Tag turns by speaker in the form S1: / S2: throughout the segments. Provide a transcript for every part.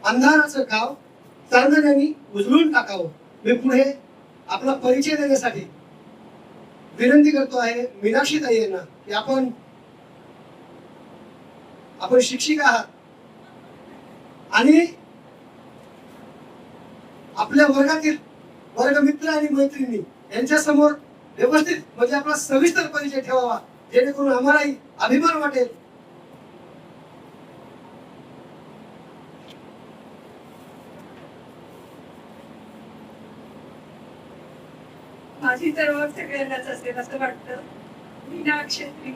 S1: अंधाराचं गाव चांदण्याने उजळून टाकावं. मी पुढे आपला परिचय देण्यासाठी विनंती करतो आहे मीनाक्षी ताई यांना की आपण शिक्षिका आहात आणि आपल्या वर्गातील वर्गमित्र आणि मैत्रिणी यांच्या समोर व्यवस्थित म्हणजे आपला सविस्तर परिचय ठेवावा, जेणेकरून आम्हालाही अभिमान वाटेल.
S2: माझी तर ओळख सगळ्यांनाच असेल असं वाटतं. मीना क्षेत्री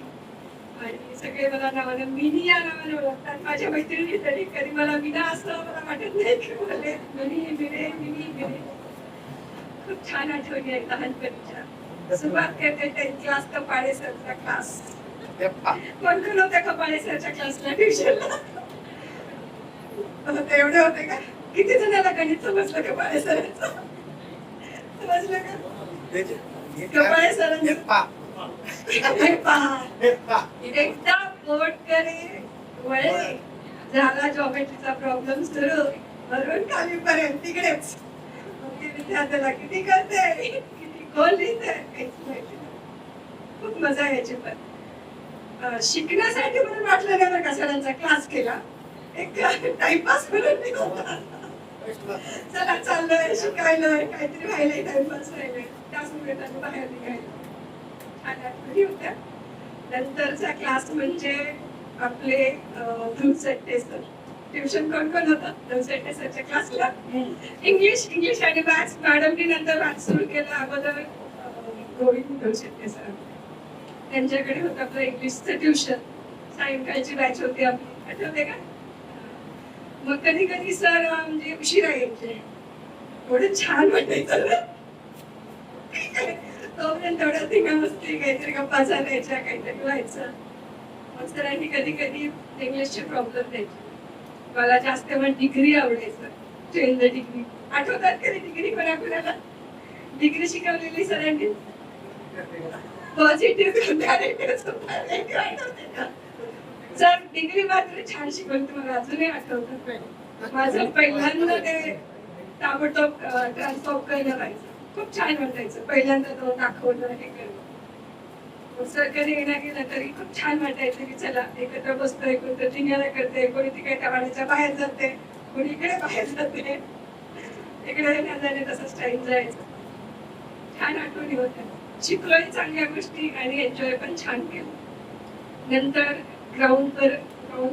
S2: आणि सगळे मला नावानं मिनी या नावाने ओळखतात. माझ्या मैत्रिणी तरी कधी मला मीना असं मला वाटत नाही की बोलले मिनी. खूप छान आठवणी आहेत लहानपणीच्या. सुरुवात करते 10th क्लास कपाळे सरचा क्लास. कोण होत्या कपाळे सरच्या क्लासला ट्युशनला? एवढे होते का? किती जणांना गणित समजलं कपाळे सरांचं? समजलं का? कपाळे सरांचं एकदा बोट करे वळे झाला जॉमेट्रीचा प्रॉब्लेम सुरू वरून खालीपर्यंत तिकडेच. विद्यार्थ्याला किती करते किती खोल लिहिते काहीच माहिती नाही. खूप मजा यायची. पण शिकण्यासाठी म्हणून वाटलं नाही बरं का सरांचा क्लास केला. एक टाइमपास म्हणून नाही होता. चला चाललोय शिकायलोय काहीतरी व्हायलाय टाइमपास व्हायलाय त्यामुळे त्यांनी बाहेर निघायला छान आठवणी होत्या. नंतरचा क्लास म्हणजे आपले धुळसट्टे सर. ट्युशन कोण होतं धुळसट्टे सरच्या क्लासला? इंग्लिश आणि मॅथ्स. मॅडमनी नंतर मॅथ्स सुरू केलं. अगोदर गोविंद धुळसट्टे सर त्यांच्याकडे होतं आपलं इंग्लिशचं ट्युशन. सायंकाळची बॅच होती आपली, आठवते का? मग कधी कधी सर म्हणजे उशिरा यायचे. एवढं छान वाटायचं ना. तोपर्यंत थोडं धिंगा मस्ती काहीतरी गप्पा चालायच्या काहीतरी व्हायचं. मग सरांनी कधी कधी इंग्लिशचे प्रॉब्लेम द्यायचे. मला जास्त पण डिग्री आवडायचं. चेंज द डिग्री आठवतात कधी डिग्री कोणाकोणाला? डिग्री शिकवलेली सरांनी पॉझिटिव्ह आठवते का? सर डिग्री मात्र छान शिकवली. तुम्हाला अजूनही आठवतं माझं पहिल्यांदा ते ताबडतोब ट्रान्सफॉर्म करणं व्हायचं. खूप छान वाटायचं पहिल्यांदा तो दाखवलं हे करणं. सर कधी येणार गेलं तरी खूप छान वाटायचं की चला एकत्र बसतोय, कोणतं धिंगाणा करते, कोणी तिकडे टवाड्याच्या बाहेर जाते, कोणी इकडे बाहेर जाते. इकडे जाणे तसंच टाइम जायचं. छान आठवणी होत्या. शिकलोय चांगल्या गोष्टी आणि एन्जॉय पण छान केलं. नंतर ग्राउंड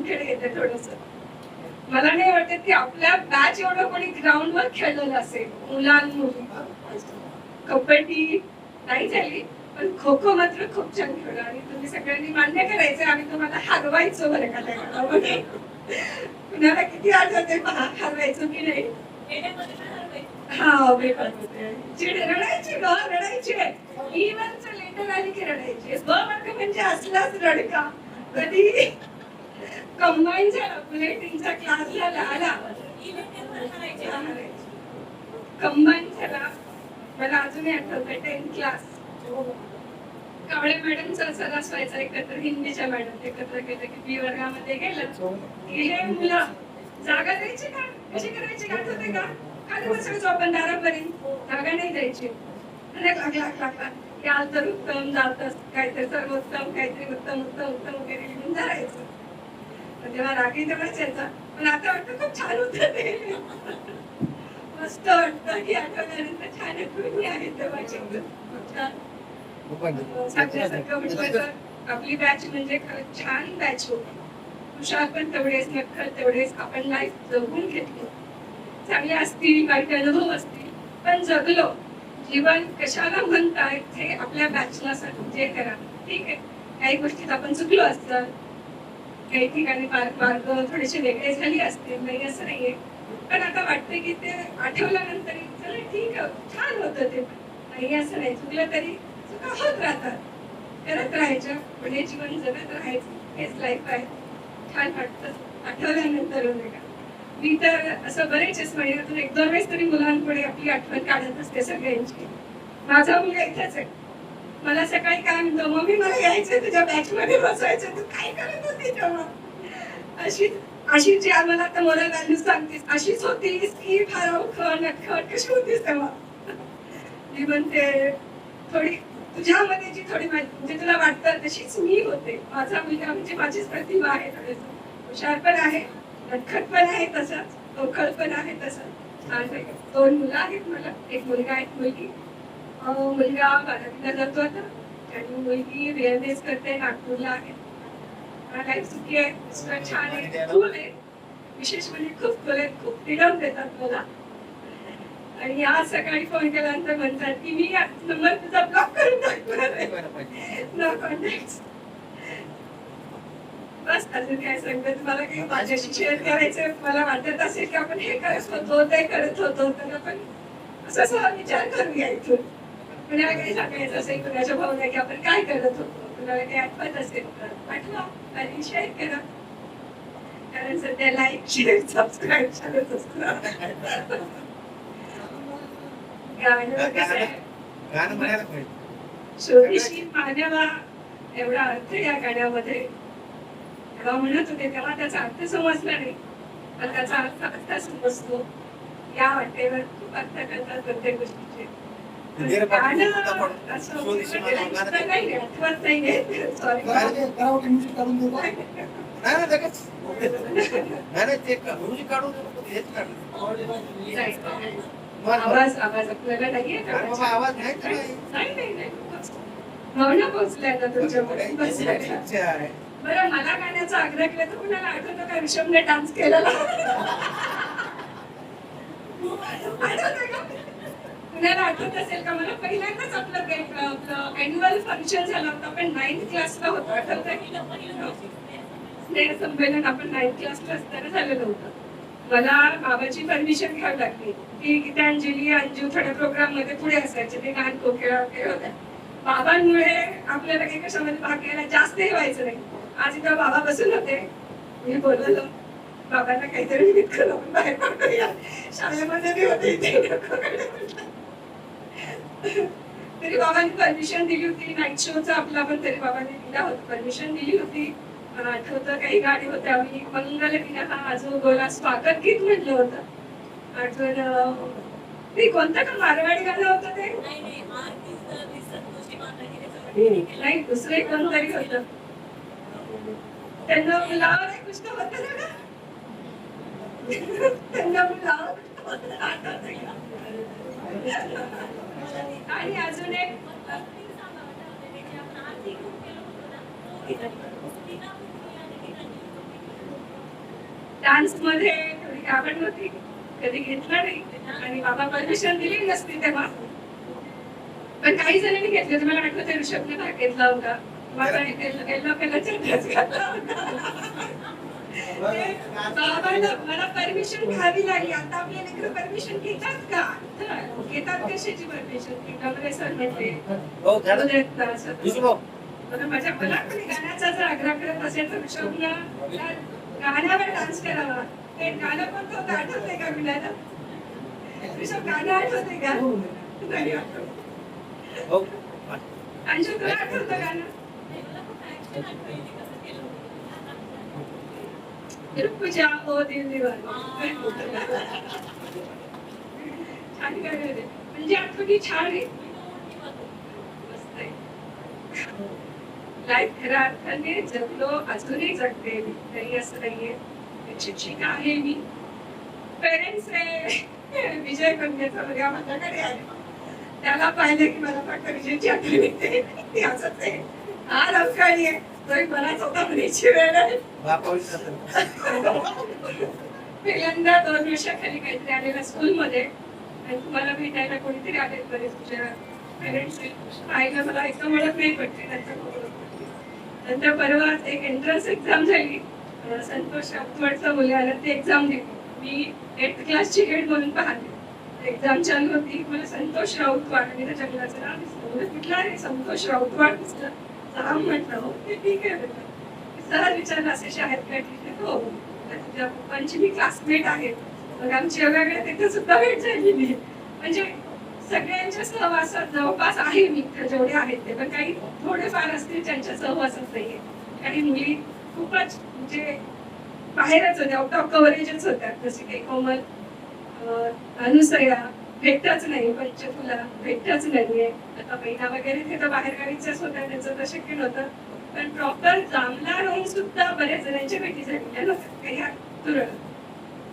S2: खेळ येते थोडस. मला नाही वाटत की आपल्या बॅच एवढं कोणी ग्राउंडवर खेळलेलं असेल मुलांमुली. कबड्डी नाही झाली पण खो खो मात्र खूप छान खेळलो. आणि तुम्ही सगळ्यांनी मान्य करायचं आम्ही तुम्हाला हरवायचो बरं का? कुणाला किती आठवते हरवायचो की नाही? हा रडायचे रडायचे. इव्हनचं लेटर आली की रडायचे. वर्ग म्हणजे असलाच रडका. कधी कंबाईन झाला बुलेटिनचा क्लास आला कंबाईन झाला. मला अजूनही आठवतं 10th क्लास. कावळे मॅडमचा सरास व्हायचा एकत्र. हिंदीच्या मॅडम एकत्र गेलं की बी वर्गामध्ये गेलं की हे मुलं जागा द्यायची का? कशी करायची आठवते का? खाली बसायचो आपण दारापर्यंत. जागा नाही द्यायची. याल तर उत्तम जातच काहीतरी सर्वोत्तम काहीतरी उत्तम वगैरे लिहून धरायचं. तेव्हा रागी तेवढाच यायचा. पण आता वाटतं खूप छान होतं ते. मस्त वाटतं की आठवल्यानंतर छान आठवणी आहेत तेव्हाची. सांगण्यासारखं म्हटलं तर आपली बॅच म्हणजे छान बॅच होती. हुशार पण तेवढेच, नक्कल तेवढेच. आपण लाईफ जगून घेतली. चांगले असतील काही अनुभव असतील पण जगलो. जीवन कशाला म्हणतायत हे आपल्या बॅचला जे करा. ठीक आहे काही गोष्टीत आपण चुकलो असतं, काही ठिकाणी मार्ग थोडेसे वेगळे झाले असतील, नाही असं नाहीये. पण आता वाटतं की ते आठवल्यानंतर चला ठीक आहे छान होतं ते. नाही असं नाही, चुकलं तरी चुका होत राहतात. करत राहायच्या पुढे जीवन जगत राहायचं. हेच लाईफ आहे. छान वाटतं आठवल्यानंतर. मी तर असं बरेच महिन्यातून 1-2 वेळेस तरी मुलांपुढे आपली आठवण काढत असते सगळ्यांची. माझा मुलगा इथेच आहे. मला सकाळी काय म्हणतो, मम्मी मला यायचं तुझ्या बॅच मध्ये बसायचं. तू काय करत होती तेव्हा? अशी अशी जी आम्हाला आता मोरल व्हॅल्यू सांगतेस अशीच होतीस की फार नटखट कशी होतीस तेव्हा? मी म्हणते थोडी तुझ्यामध्ये जी थोडी म्हणजे तुला वाटतं तशीच मी होते. माझा मुलगा म्हणजे माझीच प्रतिभा आहे. थोडंसं हुशार पण आहे, नटखट पण आहे तसाच, अवखळ पण आहे तसाच. आणि 2 मुलं आहेत मला, एक मुलगा एक मुलगी. मुलगा 12वीला जातो आता आणि मुलगी BMS करते, नागपूरला आहे. लाईफ सुखी आहे, मिस्टर छान आहे, कूल आहे. विशेष म्हणजे खूप कूल आहे, खूप फ्रीडम देतात मला. आणि आज सकाळी फोन केल्यानंतर म्हणतात की मी नंबर तुझा ब्लॉक करून टाकणार आहे. No contact. बस अजून काय सांगते तुम्हाला काही माझ्याशी शेअर करायचं मला वाटत असेल की आपण हे करत होतो ते करत होतो तर आपण असा सहा विचार करूया इथून. कुणाला काही सांगायचं असेल कुणाच्या भावना की आपण काय करत होतो कुणाला काही आठवत असेल तर पाठवा आणि शेअर करा. कारण सध्या लाईक शेअर सबस्क्राईब चालत असतं.
S3: गाणं म्हणायला पाहिजे.
S2: छोटीशी मानवा एवढा अर्थ या गाण्यामध्ये तेव्हा म्हणत होते तेव्हा त्याचा अर्थ समजला नाही पण त्याचा अर्थ आता समजतो. या वाटेवर खूप अर्थ करतात प्रत्येक गोष्टीचे. गाणं असं नाही आठवत नाहीये. सॉरी.
S1: करावं म्युझिक काढून देऊ का?
S3: नाही लगेच नाही ते म्युझिक काढून हेच काढलं.
S2: आवाज आपल्याला नाहीये का?
S3: आवाज नाही तर
S2: नाही भावना पोहोचल्या ना तुमच्याकडे.
S3: इच्छा आहे.
S2: बरं मला गाण्याचा आग्रह केला तर कुणाला आठवतं का ऋषभने डान्स केलेला? आठवतं का? कुणाला आठवत असेल का? मला पहिल्यांदाच आपलं अॅन्युअल फंक्शन झालं होतं आपण 9th क्लासला होतो. आठवतं की स्नेह संमेलन आपण 9th क्लासला असताना झालेलं होतं. मला बाबाची परमिशन घ्यावी लागली की गीतांजली अंजू थोड्या प्रोग्राम मध्ये पुढे असायचे ते गाण कोकिळा होत्या. बाबांमुळे आपल्याला काही कशामध्ये भाग घ्यायला जास्तही व्हायचं नाही. आज इथं बाबा बसून होते मी बोललो बाबांना काहीतरी निमित्त करून बाहेर पडूया. शाळेमध्ये मी होते तरी बाबांनी परमिशन दिली होती. नाईट शोचा आपला पण तरी बाबांनी दिला होता परमिशन दिली होती. मला आठवतं काही गाणी होत्या मी मंगल विना आजो गोला स्वागत गीत म्हटलं होतं. आठवण ते कोणतं का मारवाडी गाणं होतं ते? नाही दुसरं एक कोणतरी होतं. त्यांना बुलाव रे कुछ तो होतं ना. त्यांना बुलाव आणि अजून एक डान्स मध्ये थोडी आवड होती कधी घेतला नाही आणि बाबा परमिशन दिली नसती तेव्हा पण काही जणांनी घेतले. तुम्हाला आठवतं ऋषभने भाग घेतला होता. येलो कलरचा ड्रेस घातला होता. बाबांना मला परमिशन घ्यावी लागली. आता आपल्या लेकरं परमिशन घेतात का? घेतात कशाची परमिशन? कमरे सर म्हटले माझ्या मला कोणी गाण्याचा जर आग्रह करत असेल तर ऋषभला गाण्यावर डान्स करावा. ते गाणं कोणतं होतं आठवतंय का मुलाला? ऋषभ गाणं आठवतंय का? नाही आठवत. अंशू तुला आठवतं गाणं? रुक जाओ दिल दीवाना. छान गाणं आहे. म्हणजे आठवणी छान आहे. मस्त आहे. लाईफ खऱ्या अर्थाने जगलो अजूनही जगते मी. नाही असं नाहीये. शिक्षिका आहे मी. पेरेंट्स आहे. विजय कन्याचा मुलगा माझ्याकडे आहे. त्याला पाहिलं की मला फक्त विजयची आठवण येते. ती हसत आहे. हा रवकाळी आहे. तोही मलाच होता मुलीची वेळ आहे. पहिल्यांदा 2 वर्षाखाली काहीतरी आलेला स्कूलमध्ये आणि तुम्हाला भेटायला कोणीतरी आले बरेच तुझ्या पेरेंट्स आईला मला एकदम ओळख नाही पडते त्यांच्या. नंतर परवा एक एंट्रन्स एक्झाम झाली. संतोष राऊतवाडचा मुलाला ती एक्झाम दिली. मी 8th क्लासची हेड म्हणून पाहते. एक्झाम चालू होती. मला संतोष राऊतवाड आणि त्या जंगलाचं नाव दिसलं. कुठला रे संतोष राऊतवाड दिसलं. राम म्हटलं हो ते ठीक आहे बेटा. सहज विचारलं असे आहेत का? ठीक आहे. हो तुझ्या पप्पांची मी क्लासमेट आहे. मग आमची वेगवेगळ्या तिथे सुद्धा भेट झालेली. म्हणजे सगळ्यांच्या सहवासात जवळपास आहे मित्र जेवढे आहेत ते पण काही थोडेफार असतील ज्यांच्या सहवासात नाहीये. काही मुली खूपच म्हणजे बाहेरच होत्या, आउट ऑफ कव्हरेजच होत्या. जसे काही कोमल, अनुसया भेटताच नाही, पंचफुला भेटताच नाहीये. आता महिना वगैरे ते तर बाहेर गाडीच्याच होत्या, त्यांचं तर शक्य नव्हतं. पण प्रॉपर जामला राहून सुद्धा बऱ्याच जणांच्या भेटी झालेल्या नव्हत्या, काही तुरळक.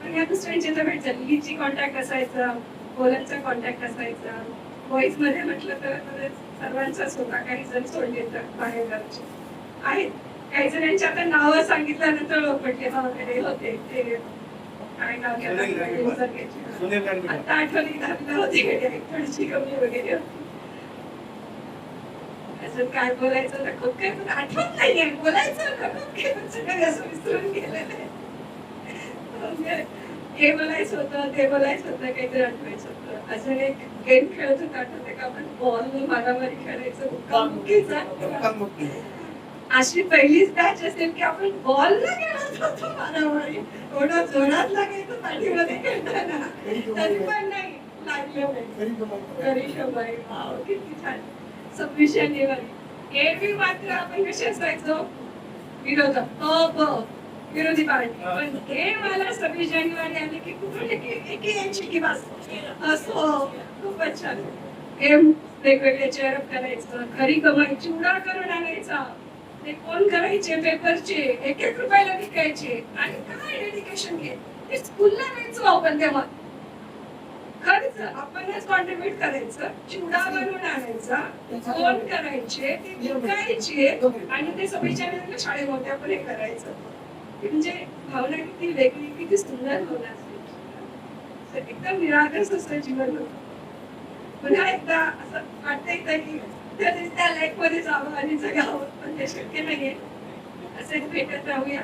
S2: पण या दुसऱ्यांची तर भेट झाली. लिची कॉन्टॅक्ट असायचा, कोलनचा कॉन्टॅक्ट असायचा. व्हॉइस मध्ये म्हटलं तर बरेच सर्वांचाच होता. काही जण सोडले तर बाहेर गावचे आहेत. काही जणांची आता नावं सांगितल्यानंतर ओळख पडली, हा वगैरे होते ते काय नाव
S3: सुनील रणबीर.
S2: आता आठवणी घातलं होती, थोडीशी कमी वगैरे होती. असं काय बोलायचं ना, खूप काही पण आठवत नाहीये. बोलायचं ना, खूप काही पण सगळं असं विसरून गेलेलं आहे. म्हणजे हे बोलायचं होतं, ते बोलायचं होतं, काहीतरी आठवायचं होतं. अजून एक गेम खेळत होतो, आठवते का आपण बॉल मारामारी खेळायचो, मुक्कामुक्कीचा.
S3: मुक्कामुक्की.
S2: अशी पहिलीच बॅच असेल की आपण बॉल न खेळत होतो मारामारी. एवढं जोरात लागायचं पाठीमध्ये खेळताना, तरी पण नाही लागलं नाही. करिश्माबाई, वाव, किती छान. 26 जानेवारी एरवी मात्र आपण कसे असायचो, विरोधक, विरोधी पार्टी. पण हे मला 26 जानेवारी आली की कुठून एक यायची की बस असो. खूपच छान. गेम वेगवेगळे चेअरअप करायचं, खरी कमाई चिवडा करून आणायचा. ते कोण करायचे पेपरचे, 1-1 रुपयाला विकायचे. आणि काय डेडिकेशन घे, ते स्कूलला न्यायचो आपण तेव्हा. खर्च आपणच कॉन्ट्रीब्युट करायचं, चिवडा बनवून आणायचा, कोण करायचे, ते विकायचे. आणि ते 26 जानेवारीला शाळेमध्ये आपण हे करायचं. म्हणजे भावना किती वेगळी, किती सुंदर भावना असायची. एकदम निरागस असं जीवन होतं. पुन्हा एकदा असं वाटतंय की त्या लाईफ मध्ये जावं आणि जगावं, पण ते शक्य नाहीये. असेच भेटत राहूया,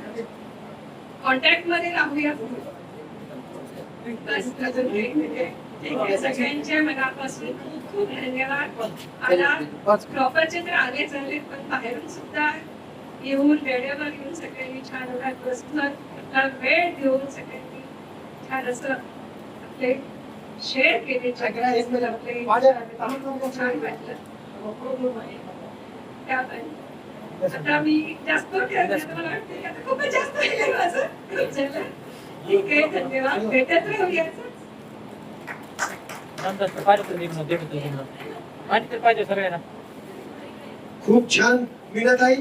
S2: कॉन्टॅक्ट मध्ये राहूया. बस अजून काही नाही. ठीक आहे, सगळ्यांच्या मनापासून खूप खूप धन्यवाद. आला प्रॉपरचे तर आले चालले, पण बाहेरून सुद्धा येऊन वेळेवर येऊन सगळ्यांनी छान उन्हात बसून आपला वेळ देऊन सगळ्यांनी छान असं आपले शेअर केले. सगळ्या आपले छान वाटलं. आता मी जास्त खेळते, मला वाटते आता खूपच जास्त केलंय माझं. चला, ठीक आहे, धन्यवाद. भेटत राहूया.
S4: पाहिजे सगळ्यांना.
S1: खूप छान मीनाताई,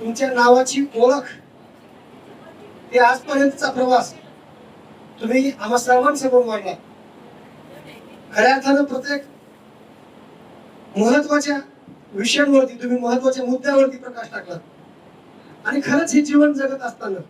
S1: तुमच्या नावाची ओळख, ते आजपर्यंतचा प्रवास तुम्ही आम्हा सर्वांसमोर मांडला. खऱ्या अर्थानं प्रत्येक महत्वाच्या विषयांवरती तुम्ही महत्वाच्या मुद्द्यावरती प्रकाश टाकला. आणि खरंच हे जीवन जगत असताना